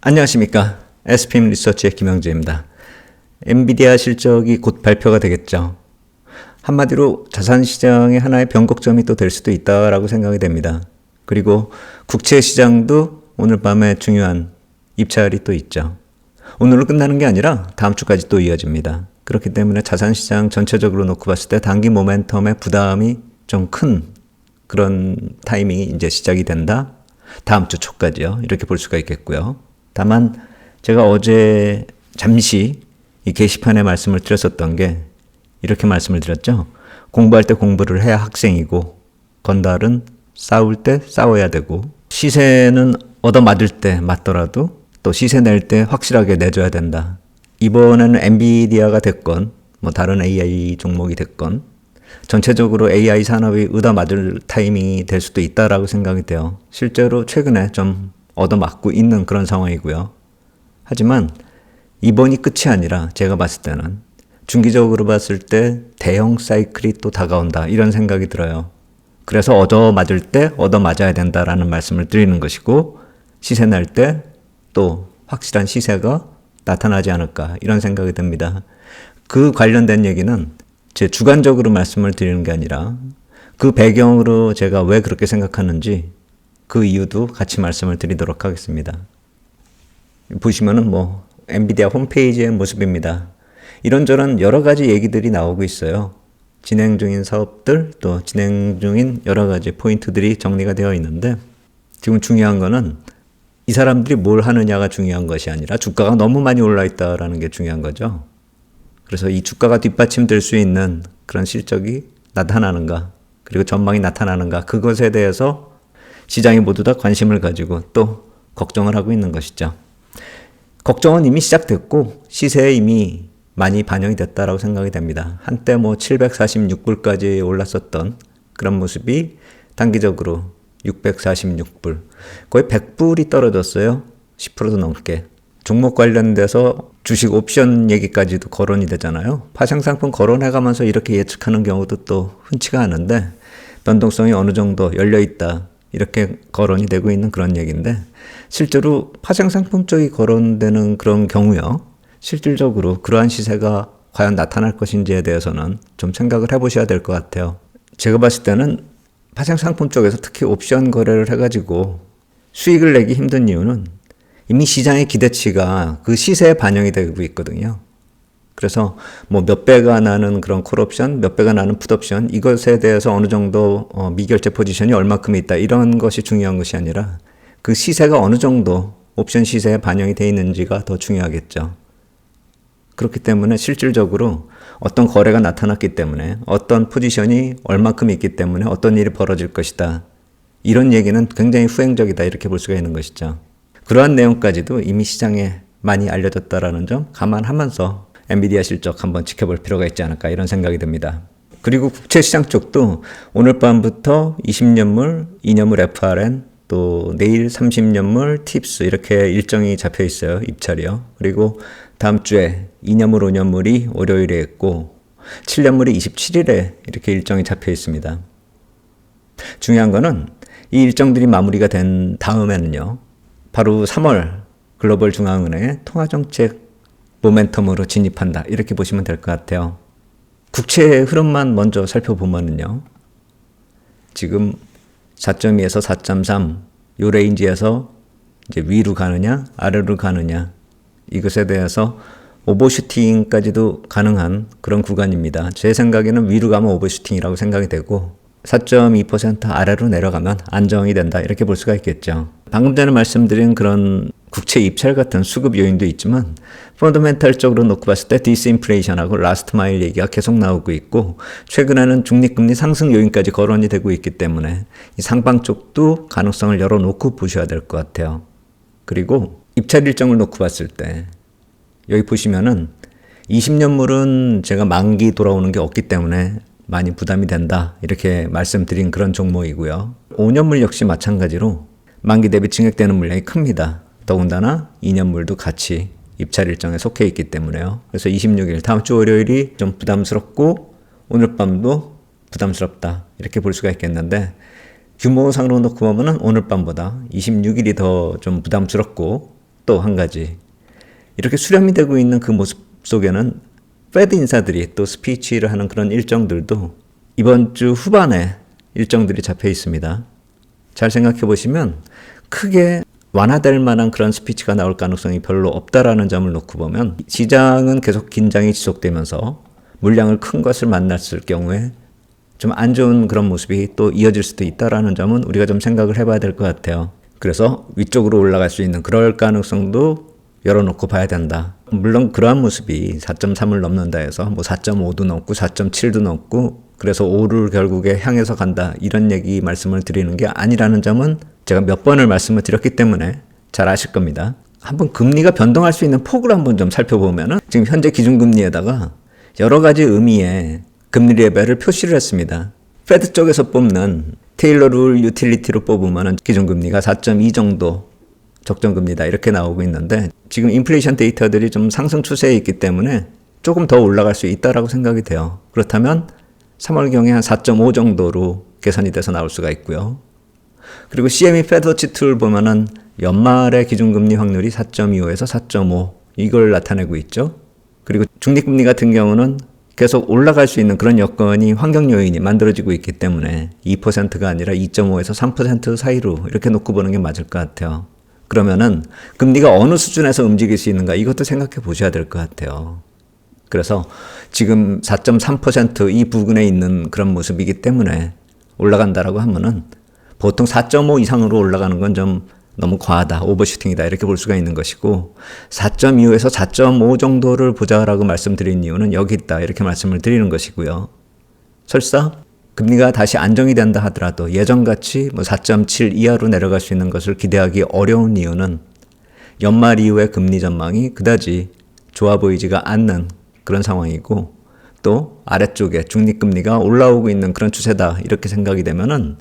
안녕하십니까. SPM 리서치의 김영재입니다. 엔비디아 실적이 곧 발표가 되겠죠. 한마디로 자산시장의 하나의 변곡점이 또 될 수도 있다라고 생각이 됩니다. 그리고 국채 시장도 오늘 밤에 중요한 입찰이 또 있죠. 오늘로 끝나는 게 아니라 다음 주까지 또 이어집니다. 그렇기 때문에 자산시장 전체적으로 놓고 봤을 때 단기 모멘텀의 부담이 좀 큰 그런 타이밍이 이제 시작이 된다. 다음 주 초까지요. 이렇게 볼 수가 있겠고요. 다만 제가 어제 잠시 이 게시판에 말씀을 드렸었던 게 이렇게 말씀을 드렸죠. 공부할 때 공부를 해야 학생이고 건달은 싸울 때 싸워야 되고 시세는 얻어맞을 때 맞더라도 또 시세 낼 때 확실하게 내줘야 된다. 이번에는 엔비디아가 됐건 뭐 다른 AI 종목이 됐건 전체적으로 AI 산업이 얻어맞을 타이밍이 될 수도 있다라고 생각이 돼요. 실제로 최근에 좀 얻어맞고 있는 그런 상황이고요. 하지만 이번이 끝이 아니라 제가 봤을 때는 중기적으로 봤을 때 대형 사이클이 또 다가온다 이런 생각이 들어요. 그래서 얻어맞을 때 얻어맞아야 된다라는 말씀을 드리는 것이고 시세 날 때 또 확실한 시세가 나타나지 않을까 이런 생각이 듭니다. 그 관련된 얘기는 제 주관적으로 말씀을 드리는 게 아니라 그 배경으로 제가 왜 그렇게 생각하는지 그 이유도 같이 말씀을 드리도록 하겠습니다. 보시면은 뭐 엔비디아 홈페이지의 모습입니다. 이런저런 여러 가지 얘기들이 나오고 있어요. 진행 중인 사업들 또 진행 중인 여러 가지 포인트들이 정리가 되어 있는데 지금 중요한 거는 이 사람들이 뭘 하느냐가 중요한 것이 아니라 주가가 너무 많이 올라 있다라는 게 중요한 거죠. 그래서 이 주가가 뒷받침될 수 있는 그런 실적이 나타나는가 그리고 전망이 나타나는가 그것에 대해서 시장이 모두 다 관심을 가지고 또 걱정을 하고 있는 것이죠. 걱정은 이미 시작됐고 시세에 이미 많이 반영이 됐다라고 생각이 됩니다. 한때 뭐 746불까지 올랐었던 그런 모습이 단기적으로 646불, 거의 100불이 떨어졌어요. 10%도 넘게. 종목 관련돼서 주식 옵션 얘기까지도 거론이 되잖아요. 파생상품 거론해가면서 이렇게 예측하는 경우도 또 흔치가 않은데 변동성이 어느 정도 열려있다. 이렇게 거론이 되고 있는 그런 얘기인데 실제로 파생상품 쪽이 거론되는 그런 경우요. 실질적으로 그러한 시세가 과연 나타날 것인지에 대해서는 좀 생각을 해보셔야 될 것 같아요. 제가 봤을 때는 파생상품 쪽에서 특히 옵션 거래를 해가지고 수익을 내기 힘든 이유는 이미 시장의 기대치가 그 시세에 반영이 되고 있거든요. 그래서 뭐 몇 배가 나는 그런 콜옵션, 몇 배가 나는 풋옵션 이것에 대해서 어느 정도 미결제 포지션이 얼마큼 있다 이런 것이 중요한 것이 아니라 그 시세가 어느 정도 옵션 시세에 반영이 되어 있는지가 더 중요하겠죠. 그렇기 때문에 실질적으로 어떤 거래가 나타났기 때문에 어떤 포지션이 얼마큼 있기 때문에 어떤 일이 벌어질 것이다. 이런 얘기는 굉장히 후행적이다 이렇게 볼 수가 있는 것이죠. 그러한 내용까지도 이미 시장에 많이 알려졌다라는 점 감안하면서 엔비디아 실적 한번 지켜볼 필요가 있지 않을까 이런 생각이 듭니다. 그리고 국채시장 쪽도 오늘 밤부터 20년물, 2년물 FRN 또 내일 30년물 팁스 이렇게 일정이 잡혀 있어요. 입찰이요. 그리고 다음 주에 2년물, 5년물이 월요일에 있고 7년물이 27일에 이렇게 일정이 잡혀 있습니다. 중요한 거는 이 일정들이 마무리가 된 다음에는요. 바로 3월 글로벌 중앙은행의 통화정책 모멘텀으로 진입한다. 이렇게 보시면 될 것 같아요. 국채의 흐름만 먼저 살펴보면요. 지금 4.2에서 4.3 요 레인지에서 이제 위로 가느냐 아래로 가느냐 이것에 대해서 오버슈팅까지도 가능한 그런 구간입니다. 제 생각에는 위로 가면 오버슈팅이라고 생각이 되고 4.2% 아래로 내려가면 안정이 된다 이렇게 볼 수가 있겠죠. 방금 전에 말씀드린 그런 국채 입찰 같은 수급 요인도 있지만 펀더멘탈적으로 놓고 봤을 때 디스인플레이션하고 라스트 마일 얘기가 계속 나오고 있고 최근에는 중립금리 상승 요인까지 거론이 되고 있기 때문에 이 상방 쪽도 가능성을 열어놓고 보셔야 될 것 같아요. 그리고 입찰 일정을 놓고 봤을 때 여기 보시면은 20년물은 제가 만기 돌아오는 게 없기 때문에 많이 부담이 된다 이렇게 말씀드린 그런 종목이고요. 5년물 역시 마찬가지로 만기 대비 증액되는 물량이 큽니다. 더군다나 2년물도 같이 입찰 일정에 속해 있기 때문에요. 그래서 26일 다음 주 월요일이 좀 부담스럽고 오늘 밤도 부담스럽다 이렇게 볼 수가 있겠는데 규모상으로 놓고 보면은 오늘 밤보다 26일이 더 좀 부담스럽고 또 한 가지. 이렇게 수렴이 되고 있는 그 모습 속에는 페드 인사들이 또 스피치를 하는 그런 일정들도 이번 주 후반에 일정들이 잡혀 있습니다. 잘 생각해 보시면 크게 완화될 만한 그런 스피치가 나올 가능성이 별로 없다라는 점을 놓고 보면 시장은 계속 긴장이 지속되면서 물량을 큰 것을 만났을 경우에 좀 안 좋은 그런 모습이 또 이어질 수도 있다라는 점은 우리가 좀 생각을 해봐야 될 것 같아요. 그래서 위쪽으로 올라갈 수 있는 그럴 가능성도 열어놓고 봐야 된다. 물론 그러한 모습이 4.3을 넘는다 해서 뭐 4.5도 넘고 4.7도 넘고 그래서 5를 결국에 향해서 간다 이런 얘기 말씀을 드리는 게 아니라는 점은 제가 몇 번을 말씀을 드렸기 때문에 잘 아실 겁니다. 한번 금리가 변동할 수 있는 폭을 한번 좀 살펴보면은 지금 현재 기준금리에다가 여러 가지 의미의 금리 레벨을 표시를 했습니다. 페드 쪽에서 뽑는 테일러 룰 유틸리티로 뽑으면은 기준금리가 4.2 정도 적정금리다 이렇게 나오고 있는데 지금 인플레이션 데이터들이 좀 상승 추세에 있기 때문에 조금 더 올라갈 수 있다라고 생각이 돼요. 그렇다면 3월경에 한 4.5 정도로 개선이 돼서 나올 수가 있고요. 그리고 CME 페드워치 툴 보면은 연말의 기준금리 확률이 4.25에서 4.5 이걸 나타내고 있죠. 그리고 중립금리 같은 경우는 계속 올라갈 수 있는 그런 여건이 환경 요인이 만들어지고 있기 때문에 2%가 아니라 2.5에서 3% 사이로 이렇게 놓고 보는 게 맞을 것 같아요. 그러면은 금리가 어느 수준에서 움직일 수 있는가 이것도 생각해 보셔야 될 것 같아요. 그래서 지금 4.3% 이 부근에 있는 그런 모습이기 때문에 올라간다라고 하면은 보통 4.5 이상으로 올라가는 건 좀 너무 과하다, 오버슈팅이다 이렇게 볼 수가 있는 것이고 4.25에서 4.5 정도를 보자라고 말씀드린 이유는 여기 있다 이렇게 말씀을 드리는 것이고요. 설사 금리가 다시 안정이 된다 하더라도 예전같이 뭐 4.7 이하로 내려갈 수 있는 것을 기대하기 어려운 이유는 연말 이후의 금리 전망이 그다지 좋아 보이지가 않는 그런 상황이고 또 아래쪽에 중립금리가 올라오고 있는 그런 추세다 이렇게 생각이 되면은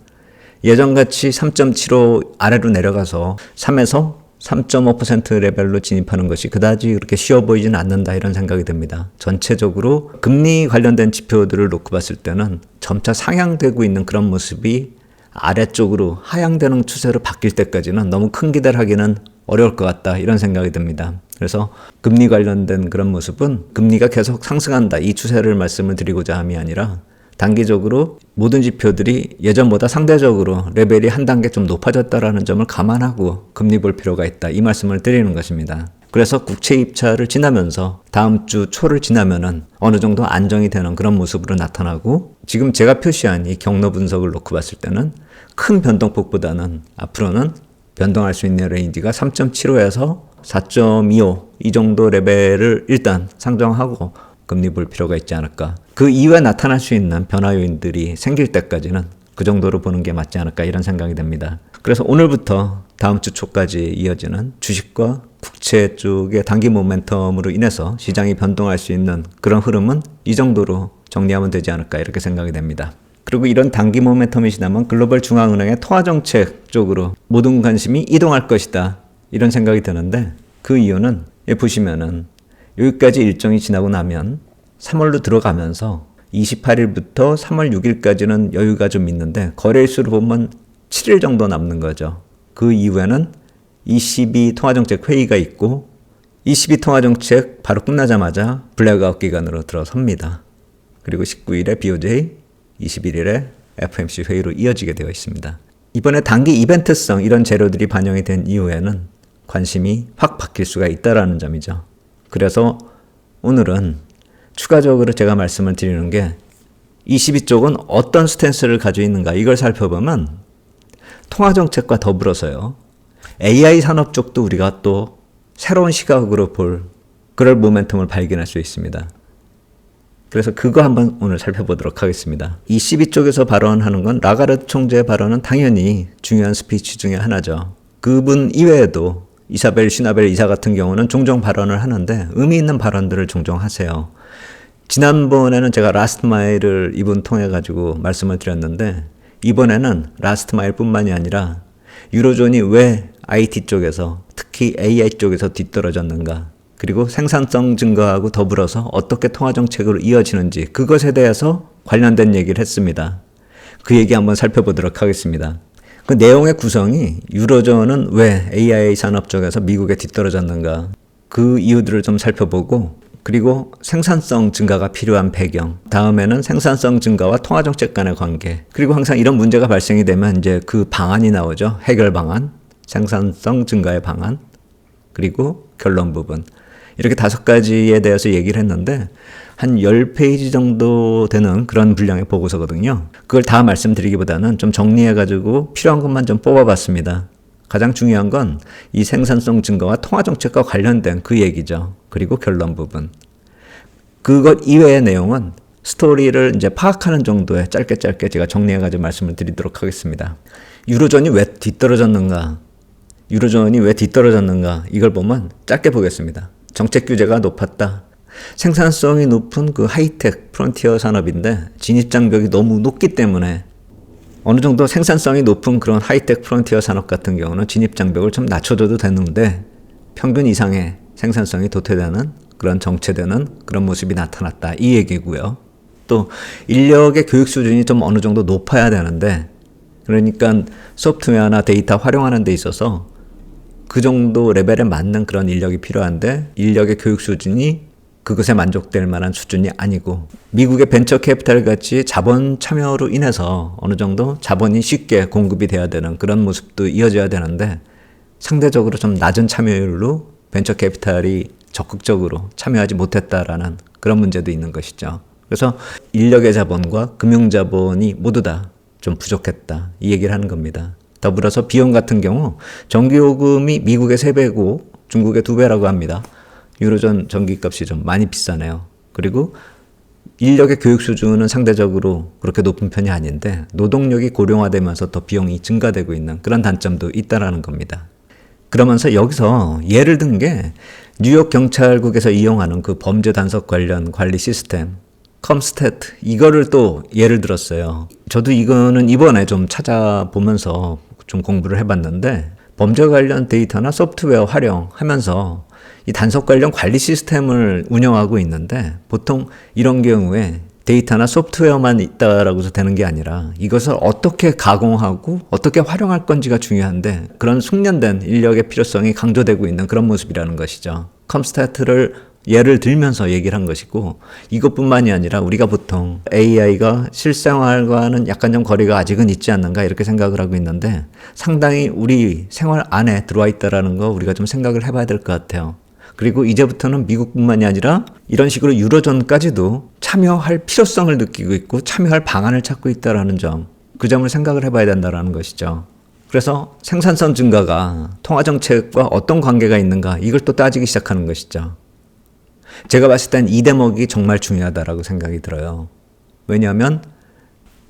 예전같이 3.75 아래로 내려가서 3에서 3.5% 레벨로 진입하는 것이 그다지 그렇게 쉬워 보이지는 않는다 이런 생각이 듭니다. 전체적으로 금리 관련된 지표들을 놓고 봤을 때는 점차 상향되고 있는 그런 모습이 아래쪽으로 하향되는 추세로 바뀔 때까지는 너무 큰 기대를 하기는 어려울 것 같다 이런 생각이 듭니다. 그래서 금리 관련된 그런 모습은 금리가 계속 상승한다 이 추세를 말씀을 드리고자 함이 아니라 단기적으로 모든 지표들이 예전보다 상대적으로 레벨이 한 단계 좀 높아졌다라는 점을 감안하고 금리 볼 필요가 있다 이 말씀을 드리는 것입니다. 그래서 국채 입찰을 지나면서 다음 주 초를 지나면은 어느 정도 안정이 되는 그런 모습으로 나타나고 지금 제가 표시한 이 경로 분석을 놓고 봤을 때는 큰 변동폭보다는 앞으로는 변동할 수 있는 레인지가 3.75에서 4.25 이 정도 레벨을 일단 상정하고 금리 볼 필요가 있지 않을까. 그 이후에 나타날 수 있는 변화 요인들이 생길 때까지는 그 정도로 보는 게 맞지 않을까 이런 생각이 듭니다. 그래서 오늘부터 다음 주 초까지 이어지는 주식과 국채 쪽의 단기 모멘텀으로 인해서 시장이 변동할 수 있는 그런 흐름은 이 정도로 정리하면 되지 않을까 이렇게 생각이 됩니다. 그리고 이런 단기 모멘텀이 지나면 글로벌 중앙은행의 통화정책 쪽으로 모든 관심이 이동할 것이다 이런 생각이 드는데 그 이유는 보시면은 여기까지 일정이 지나고 나면 3월로 들어가면서 28일부터 3월 6일까지는 여유가 좀 있는데 거래일수로 보면 7일 정도 남는 거죠. 그 이후에는 ECB 통화정책 회의가 있고 ECB 통화정책 바로 끝나자마자 블랙아웃 기간으로 들어섭니다. 그리고 19일에 BOJ, 21일에 FOMC 회의로 이어지게 되어 있습니다. 이번에 단기 이벤트성 이런 재료들이 반영이 된 이후에는 관심이 확 바뀔 수가 있다는 점이죠. 그래서 오늘은 추가적으로 제가 말씀을 드리는 게 ECB 쪽은 어떤 스탠스를 가지고 있는가 이걸 살펴보면 통화정책과 더불어서요. AI 산업 쪽도 우리가 또 새로운 시각으로 볼 그럴 모멘텀을 발견할 수 있습니다. 그래서 그거 한번 오늘 살펴보도록 하겠습니다. ECB 쪽에서 발언하는 건 라가르드 총재의 발언은 당연히 중요한 스피치 중에 하나죠. 그분 이외에도 이사벨 슈나벨 이사 같은 경우는 종종 발언을 하는데 의미 있는 발언들을 종종 하세요. 지난번에는 제가 라스트 마일을 이분 통해 가지고 말씀을 드렸는데 이번에는 라스트 마일 뿐만이 아니라 유로존이 왜 IT 쪽에서 특히 AI 쪽에서 뒤떨어졌는가 그리고 생산성 증가하고 더불어서 어떻게 통화정책으로 이어지는지 그것에 대해서 관련된 얘기를 했습니다. 그 얘기 한번 살펴보도록 하겠습니다. 그 내용의 구성이 유로존은 왜 AI 산업 쪽에서 미국에 뒤떨어졌는가 그 이유들을 좀 살펴보고 그리고 생산성 증가가 필요한 배경, 다음에는 생산성 증가와 통화정책 간의 관계, 그리고 항상 이런 문제가 발생이 되면 이제 그 방안이 나오죠. 해결 방안, 생산성 증가의 방안, 그리고 결론 부분. 이렇게 5가지에 대해서 얘기를 했는데 한 10페이지 정도 되는 그런 분량의 보고서거든요. 그걸 다 말씀드리기보다는 좀 정리해가지고 필요한 것만 좀 뽑아봤습니다. 가장 중요한 건 이 생산성 증가와 통화정책과 관련된 그 얘기죠. 그리고 결론 부분. 그것 이외의 내용은 스토리를 이제 파악하는 정도에 짧게 제가 정리해가지고 말씀을 드리도록 하겠습니다. 유로존이 왜 뒤떨어졌는가? 이걸 보면 짧게 보겠습니다. 정책 규제가 높았다. 생산성이 높은 그 하이텍 프론티어 산업인데 진입장벽이 너무 높기 때문에 어느 정도 생산성이 높은 그런 하이텍 프론티어 산업 같은 경우는 진입장벽을 좀 낮춰줘도 되는데 평균 이상의 생산성이 도태되는 그런 정체되는 그런 모습이 나타났다. 이 얘기고요. 또 인력의 교육 수준이 좀 어느 정도 높아야 되는데 그러니까 소프트웨어나 데이터 활용하는 데 있어서 그 정도 레벨에 맞는 그런 인력이 필요한데 인력의 교육 수준이 그것에 만족될 만한 수준이 아니고 미국의 벤처 캐피탈 같이 자본 참여로 인해서 어느 정도 자본이 쉽게 공급이 돼야 되는 그런 모습도 이어져야 되는데 상대적으로 좀 낮은 참여율로 벤처 캐피탈이 적극적으로 참여하지 못했다라는 그런 문제도 있는 것이죠. 그래서 인력의 자본과 금융 자본이 모두 다 좀 부족했다. 이 얘기를 하는 겁니다. 더불어서 비용 같은 경우 전기요금이 미국의 3배고 중국의 2배라고 합니다. 유로존 전기값이 좀 많이 비싸네요. 그리고 인력의 교육 수준은 상대적으로 그렇게 높은 편이 아닌데 노동력이 고령화되면서 더 비용이 증가되고 있는 그런 단점도 있다라는 겁니다. 그러면서 여기서 예를 든 게 뉴욕 경찰국에서 이용하는 그 범죄 단속 관련 관리 시스템 컴스탯 이거를 또 예를 들었어요. 저도 이거는 이번에 좀 찾아보면서 좀 공부를 해봤는데 범죄 관련 데이터나 소프트웨어 활용하면서 이 단속 관련 관리 시스템을 운영하고 있는데 보통 이런 경우에 데이터나 소프트웨어만 있다라고 해서 되는 게 아니라 이것을 어떻게 가공하고 어떻게 활용할 건지가 중요한데 그런 숙련된 인력의 필요성이 강조되고 있는 그런 모습이라는 것이죠. 컴스타트를 예를 들면서 얘기를 한 것이고 이것뿐만이 아니라 우리가 보통 AI가 실생활과는 약간 좀 거리가 아직은 있지 않는가 이렇게 생각을 하고 있는데 상당히 우리 생활 안에 들어와 있다라는 거 우리가 좀 생각을 해봐야 될 것 같아요. 그리고 이제부터는 미국뿐만이 아니라 이런 식으로 유로존까지도 참여할 필요성을 느끼고 있고 참여할 방안을 찾고 있다는 점, 그 점을 생각을 해봐야 된다는 것이죠. 그래서 생산성 증가가 통화정책과 어떤 관계가 있는가 이걸 또 따지기 시작하는 것이죠. 제가 봤을 땐 이 대목이 정말 중요하다고 생각이 들어요. 왜냐하면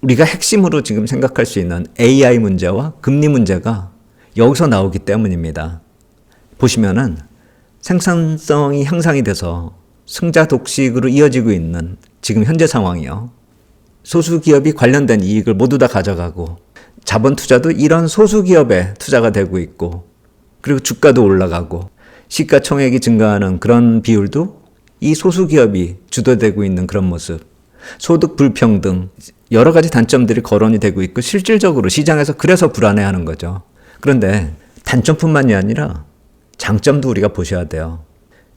우리가 핵심으로 지금 생각할 수 있는 AI 문제와 금리 문제가 여기서 나오기 때문입니다. 보시면은 생산성이 향상이 돼서 승자 독식으로 이어지고 있는 지금 현재 상황이요. 소수기업이 관련된 이익을 모두 다 가져가고 자본 투자도 이런 소수기업에 투자가 되고 있고 그리고 주가도 올라가고 시가총액이 증가하는 그런 비율도 이 소수기업이 주도되고 있는 그런 모습, 소득 불평등, 여러 가지 단점들이 거론이 되고 있고 실질적으로 시장에서 그래서 불안해하는 거죠. 그런데 단점뿐만이 아니라 장점도 우리가 보셔야 돼요.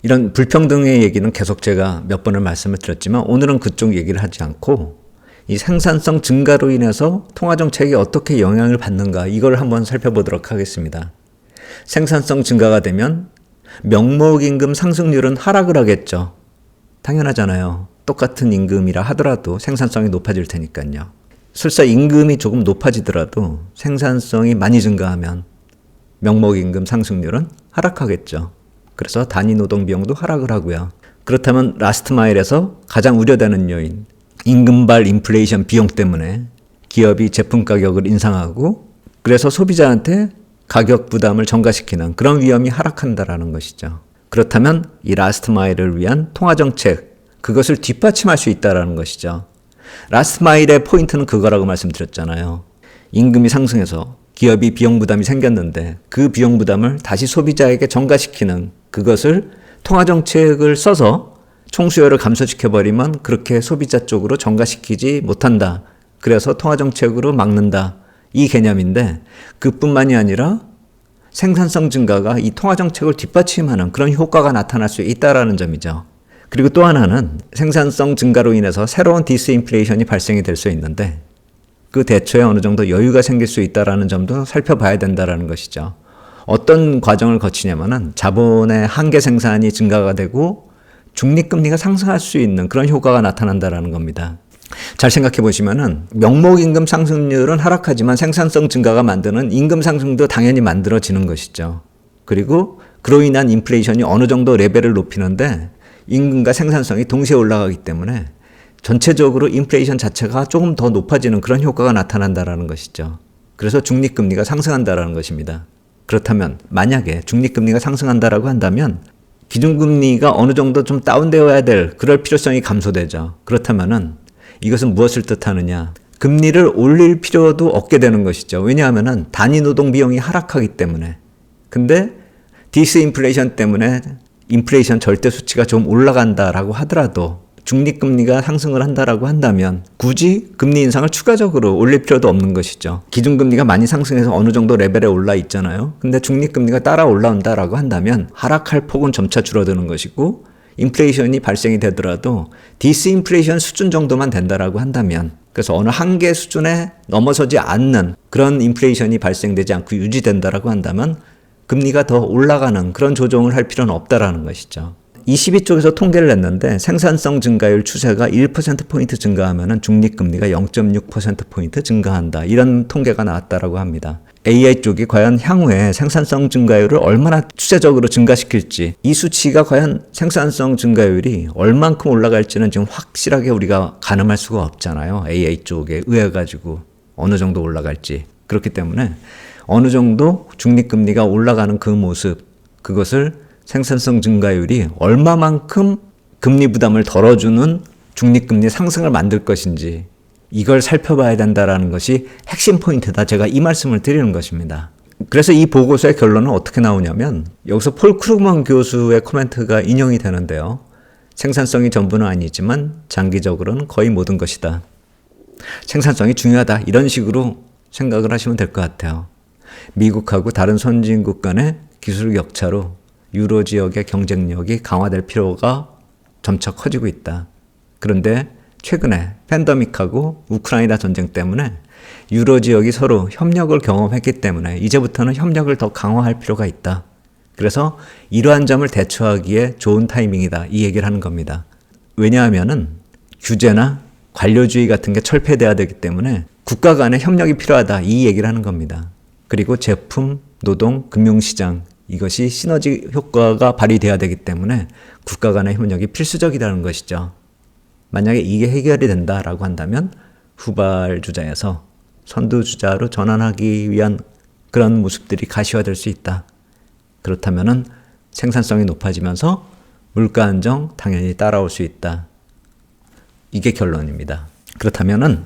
이런 불평등의 얘기는 계속 제가 몇 번을 말씀을 드렸지만 오늘은 그쪽 얘기를 하지 않고 이 생산성 증가로 인해서 통화정책이 어떻게 영향을 받는가 이걸 한번 살펴보도록 하겠습니다. 생산성 증가가 되면 명목임금 상승률은 하락을 하겠죠. 당연하잖아요. 똑같은 임금이라 하더라도 생산성이 높아질 테니까요. 설사 임금이 조금 높아지더라도 생산성이 많이 증가하면 명목임금 상승률은 하락하겠죠. 그래서 단위 노동 비용도 하락을 하고요. 그렇다면 라스트 마일에서 가장 우려되는 요인, 임금발 인플레이션 비용 때문에 기업이 제품 가격을 인상하고 그래서 소비자한테 가격 부담을 전가시키는 그런 위험이 하락한다라는 것이죠. 그렇다면 이 라스트 마일을 위한 통화정책, 그것을 뒷받침할 수 있다라는 것이죠. 라스트 마일의 포인트는 그거라고 말씀드렸잖아요. 임금이 상승해서 기업이 비용 부담이 생겼는데 그 비용 부담을 다시 소비자에게 전가시키는 그것을 통화정책을 써서 총수요를 감소시켜버리면 그렇게 소비자 쪽으로 전가시키지 못한다. 그래서 통화정책으로 막는다. 이 개념인데 그뿐만이 아니라 생산성 증가가 이 통화 정책을 뒷받침하는 그런 효과가 나타날 수 있다라는 점이죠. 그리고 또 하나는 생산성 증가로 인해서 새로운 디스인플레이션이 발생이 될 수 있는데 그 대처에 어느 정도 여유가 생길 수 있다라는 점도 살펴봐야 된다라는 것이죠. 어떤 과정을 거치냐면은 자본의 한계 생산이 증가가 되고 중립금리가 상승할 수 있는 그런 효과가 나타난다라는 겁니다. 잘 생각해 보시면은 명목임금 상승률은 하락하지만 생산성 증가가 만드는 임금 상승도 당연히 만들어지는 것이죠. 그리고 그로 인한 인플레이션이 어느 정도 레벨을 높이는데 임금과 생산성이 동시에 올라가기 때문에 전체적으로 인플레이션 자체가 조금 더 높아지는 그런 효과가 나타난다라는 것이죠. 그래서 중립금리가 상승한다라는 것입니다. 그렇다면 만약에 중립금리가 상승한다라고 한다면 기준금리가 어느 정도 좀 다운되어야 될 그럴 필요성이 감소되죠. 그렇다면은 이것은 무엇을 뜻하느냐? 금리를 올릴 필요도 없게 되는 것이죠. 왜냐하면은 단위 노동 비용이 하락하기 때문에. 근데 디스인플레이션 때문에 인플레이션 절대 수치가 좀 올라간다라고 하더라도 중립금리가 상승을 한다라고 한다면 굳이 금리 인상을 추가적으로 올릴 필요도 없는 것이죠. 기준금리가 많이 상승해서 어느 정도 레벨에 올라 있잖아요. 근데 중립금리가 따라 올라온다라고 한다면 하락할 폭은 점차 줄어드는 것이고 인플레이션이 발생이 되더라도 디스인플레이션 수준 정도만 된다라고 한다면 그래서 어느 한계 수준에 넘어서지 않는 그런 인플레이션이 발생되지 않고 유지된다라고 한다면 금리가 더 올라가는 그런 조정을 할 필요는 없다라는 것이죠. 22쪽에서 통계를 냈는데 생산성 증가율 추세가 1%포인트 증가하면 중립금리가 0.6%포인트 증가한다. 이런 통계가 나왔다라고 합니다. AI 쪽이 과연 향후에 생산성 증가율을 얼마나 추세적으로 증가시킬지 이 수치가 과연 생산성 증가율이 얼만큼 올라갈지는 지금 확실하게 우리가 가늠할 수가 없잖아요. AI 쪽에 의해 가지고 어느 정도 올라갈지. 그렇기 때문에 어느 정도 중립금리가 올라가는 그 모습 그것을 생산성 증가율이 얼마만큼 금리 부담을 덜어주는 중립금리 상승을 만들 것인지 이걸 살펴봐야 된다는 것이 핵심 포인트다. 제가 이 말씀을 드리는 것입니다. 그래서 이 보고서의 결론은 어떻게 나오냐면 여기서 폴 크루먼 교수의 코멘트가 인용이 되는데요. 생산성이 전부는 아니지만 장기적으로는 거의 모든 것이다. 생산성이 중요하다. 이런 식으로 생각을 하시면 될 것 같아요. 미국하고 다른 선진국 간의 기술 격차로 유로 지역의 경쟁력이 강화될 필요가 점차 커지고 있다. 그런데 최근에 팬데믹하고 우크라이나 전쟁 때문에 유로 지역이 서로 협력을 경험했기 때문에 이제부터는 협력을 더 강화할 필요가 있다. 그래서 이러한 점을 대처하기에 좋은 타이밍이다. 이 얘기를 하는 겁니다. 왜냐하면은 규제나 관료주의 같은 게 철폐돼야 되기 때문에 국가 간의 협력이 필요하다. 이 얘기를 하는 겁니다. 그리고 제품, 노동, 금융시장 이것이 시너지 효과가 발휘돼야 되기 때문에 국가 간의 협력이 필수적이라는 것이죠. 만약에 이게 해결이 된다라고 한다면 후발주자에서 선두주자로 전환하기 위한 그런 모습들이 가시화될 수 있다. 그렇다면은 생산성이 높아지면서 물가 안정 당연히 따라올 수 있다. 이게 결론입니다. 그렇다면은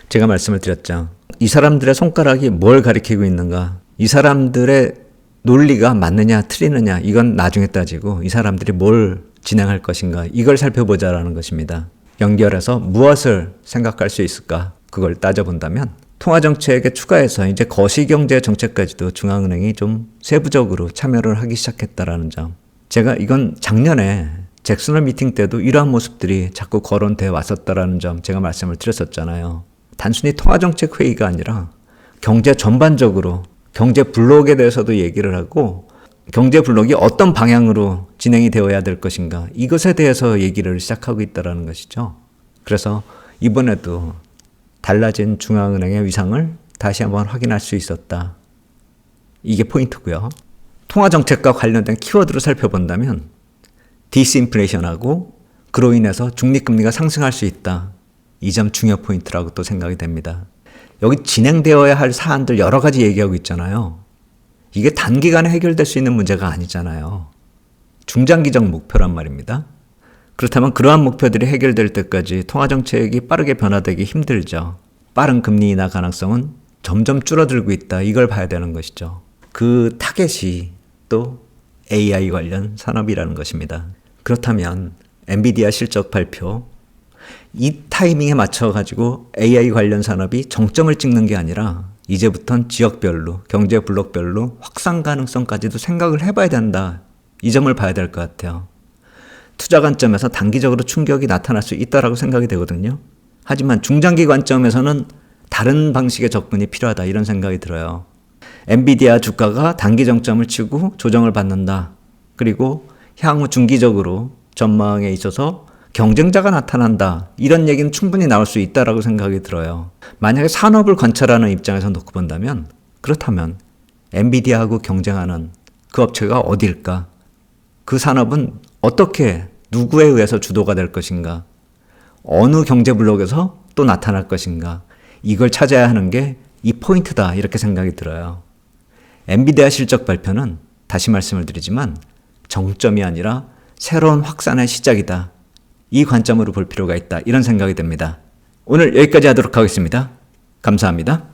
제가 말씀을 드렸죠. 이 사람들의 손가락이 뭘 가리키고 있는가? 이 사람들의 논리가 맞느냐 틀리느냐 이건 나중에 따지고 이 사람들이 뭘 진행할 것인가 이걸 살펴보자라는 것입니다. 연결해서 무엇을 생각할 수 있을까 그걸 따져본다면 통화정책에 추가해서 이제 거시경제 정책까지도 중앙은행이 좀 세부적으로 참여를 하기 시작했다라는 점. 제가 이건 작년에 잭슨홀 미팅 때도 이러한 모습들이 자꾸 거론돼 왔었다라는 점 제가 말씀을 드렸었잖아요. 단순히 통화정책 회의가 아니라 경제 전반적으로 경제 블록에 대해서도 얘기를 하고 경제 블록이 어떤 방향으로 진행이 되어야 될 것인가 이것에 대해서 얘기를 시작하고 있다는 것이죠. 그래서 이번에도 달라진 중앙은행의 위상을 다시 한번 확인할 수 있었다. 이게 포인트고요. 통화정책과 관련된 키워드로 살펴본다면 디스인플레이션하고 그로 인해서 중립금리가 상승할 수 있다. 이 점 중요 포인트라고 또 생각이 됩니다. 여기 진행되어야 할 사안들 여러 가지 얘기하고 있잖아요. 이게 단기간에 해결될 수 있는 문제가 아니잖아요. 중장기적 목표란 말입니다. 그렇다면 그러한 목표들이 해결될 때까지 통화정책이 빠르게 변화되기 힘들죠. 빠른 금리 인하 가능성은 점점 줄어들고 있다. 이걸 봐야 되는 것이죠. 그 타겟이 또 AI 관련 산업이라는 것입니다. 그렇다면 엔비디아 실적 발표 이 타이밍에 맞춰가지고 AI 관련 산업이 정점을 찍는 게 아니라 이제부턴 지역별로, 경제 블록별로 확산 가능성까지도 생각을 해봐야 된다. 이 점을 봐야 될 것 같아요. 투자 관점에서 단기적으로 충격이 나타날 수 있다라고 생각이 되거든요. 하지만 중장기 관점에서는 다른 방식의 접근이 필요하다 이런 생각이 들어요. 엔비디아 주가가 단기 정점을 치고 조정을 받는다. 그리고 향후 중기적으로 전망에 있어서 경쟁자가 나타난다. 이런 얘기는 충분히 나올 수 있다라고 생각이 들어요. 만약에 산업을 관찰하는 입장에서 놓고 본다면 그렇다면 엔비디아하고 경쟁하는 그 업체가 어디일까? 그 산업은 어떻게 누구에 의해서 주도가 될 것인가? 어느 경제 블록에서 또 나타날 것인가? 이걸 찾아야 하는 게 이 포인트다 이렇게 생각이 들어요. 엔비디아 실적 발표는 다시 말씀을 드리지만 정점이 아니라 새로운 확산의 시작이다. 이 관점으로 볼 필요가 있다. 이런 생각이 듭니다. 오늘 여기까지 하도록 하겠습니다. 감사합니다.